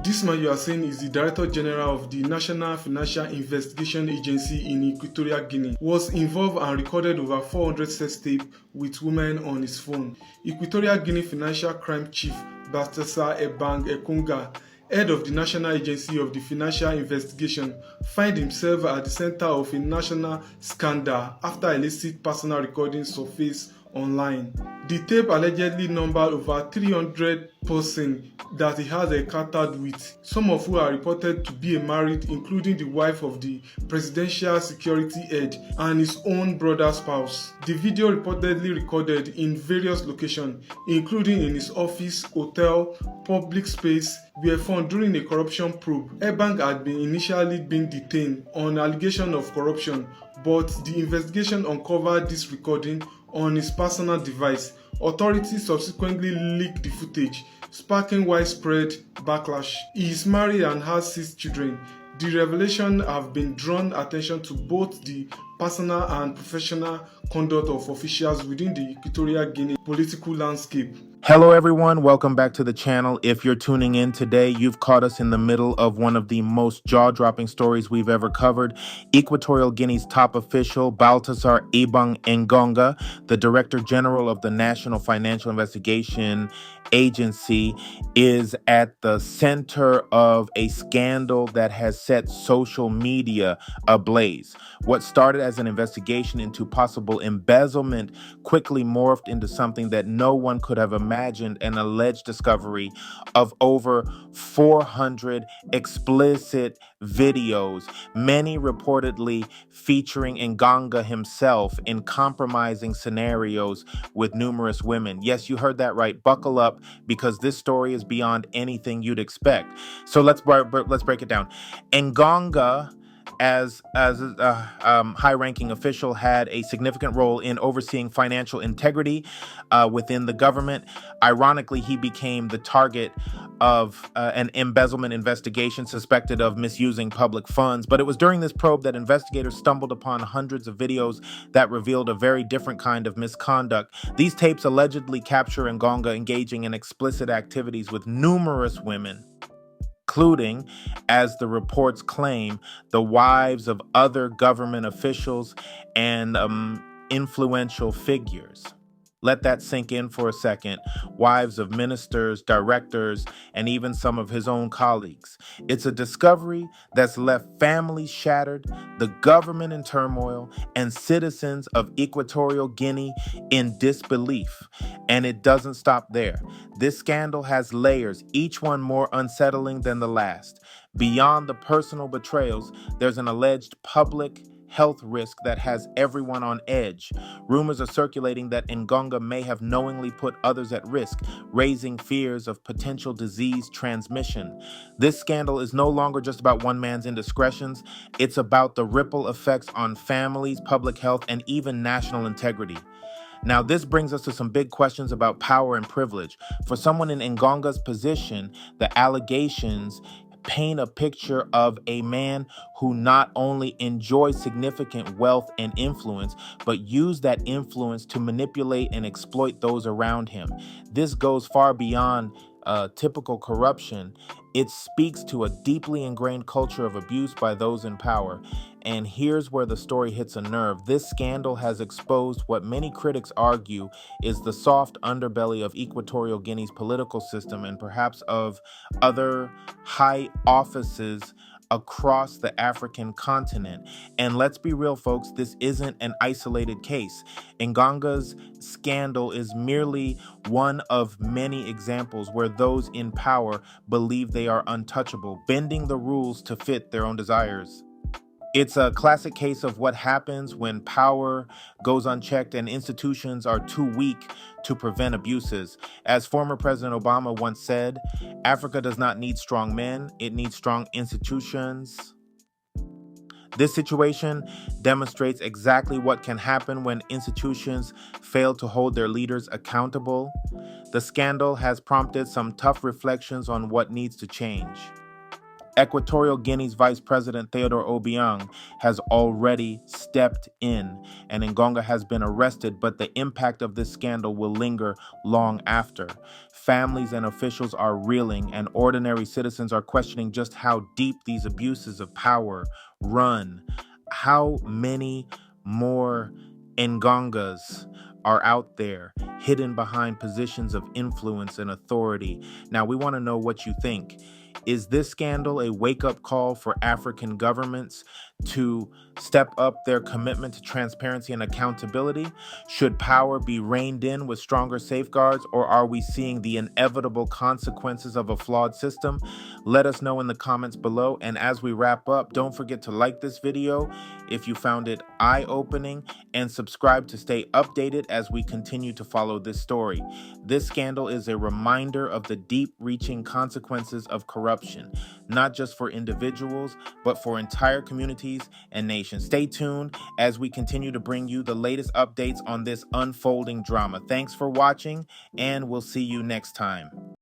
This man you are seeing is the Director General of the National Financial Investigation Agency in Equatorial Guinea. Was involved and recorded over 400 sex tapes with women on his phone. Equatorial Guinea Financial Crime Chief Baltasar Ebang Engonga, head of the National Agency of the Financial Investigation, find himself at the center of a national scandal after illicit personal recordings surfaced online. The tape allegedly numbered over 300 persons that he has encountered with, some of who are reported to be married, including the wife of the presidential security head and his own brother's spouse. The video reportedly recorded in various locations, including in his office, hotel, public space, were found during a corruption probe. Ebang had initially been detained on allegation of corruption, but the investigation uncovered this recording on his personal device. Authorities subsequently leaked the footage, sparking widespread backlash. He is married and has 6 children. The revelation have been drawn attention to both the personal and professional conduct of officials within the Equatorial Guinea political landscape. Hello everyone, welcome back to the channel. If you're tuning in today, you've caught us in the middle of one of the most jaw-dropping stories we've ever covered. Equatorial Guinea's top official, Baltasar Ebang Engonga, the Director General of the National Financial Investigation Agency, is at the center of a scandal that has set social media ablaze. What started as an investigation into possible embezzlement quickly morphed into something that no one could have imagined: an alleged discovery of over 400 explicit videos, many reportedly featuring Engonga himself in compromising scenarios with numerous women. Yes, you heard that right. Buckle up, because this story is beyond anything you'd expect. So let's break it down. Engonga, as a high-ranking official, had a significant role in overseeing financial integrity within the government. Ironically, he became the target of an embezzlement investigation suspected of misusing public funds. But it was during this probe that investigators stumbled upon hundreds of videos that revealed a very different kind of misconduct. These tapes allegedly capture Engonga engaging in explicit activities with numerous women, including, as the reports claim, the wives of other government officials and influential figures. Let that sink in for a second. Wives of ministers, directors, and even some of his own colleagues. It's a discovery that's left families shattered, the government in turmoil, and citizens of Equatorial Guinea in disbelief. And it doesn't stop there. This scandal has layers, each one more unsettling than the last. Beyond the personal betrayals, there's an alleged public health risk that has everyone on edge. Rumors are circulating that Engonga may have knowingly put others at risk, raising fears of potential disease transmission. This scandal is no longer just about one man's indiscretions. It's about the ripple effects on families, public health, and even national integrity. Now, this brings us to some big questions about power and privilege. For someone in Engonga's position, the allegations paint a picture of a man who not only enjoys significant wealth and influence, but used that influence to manipulate and exploit those around him. This goes far beyond typical corruption. It speaks to a deeply ingrained culture of abuse by those in power. And here's where the story hits a nerve. This scandal has exposed what many critics argue is the soft underbelly of Equatorial Guinea's political system, and perhaps of other high offices across the African continent. And let's be real, folks, this isn't an isolated case. Engonga's scandal is merely one of many examples where those in power believe they are untouchable, bending the rules to fit their own desires. It's a classic case of what happens when power goes unchecked and institutions are too weak to prevent abuses. As former President Obama once said, Africa does not need strong men, it needs strong institutions. This situation demonstrates exactly what can happen when institutions fail to hold their leaders accountable. The scandal has prompted some tough reflections on what needs to change. Equatorial Guinea's Vice President Theodore Obiang has already stepped in, and Engonga has been arrested, but the impact of this scandal will linger long after. Families and officials are reeling, and ordinary citizens are questioning just how deep these abuses of power run. How many more Engongas are out there hidden behind positions of influence and authority? Now, we want to know what you think. Is this scandal a wake-up call for African governments to step up their commitment to transparency and accountability? Should power be reined in with stronger safeguards, or are we seeing the inevitable consequences of a flawed system? Let us know in the comments below. And as we wrap up, don't forget to like this video if you found it eye-opening, and subscribe to stay updated as we continue to follow this story. This scandal is a reminder of the deep-reaching consequences of corruption, not just for individuals, but for entire communities and nations. Stay tuned as we continue to bring you the latest updates on this unfolding drama. Thanks for watching, and we'll see you next time.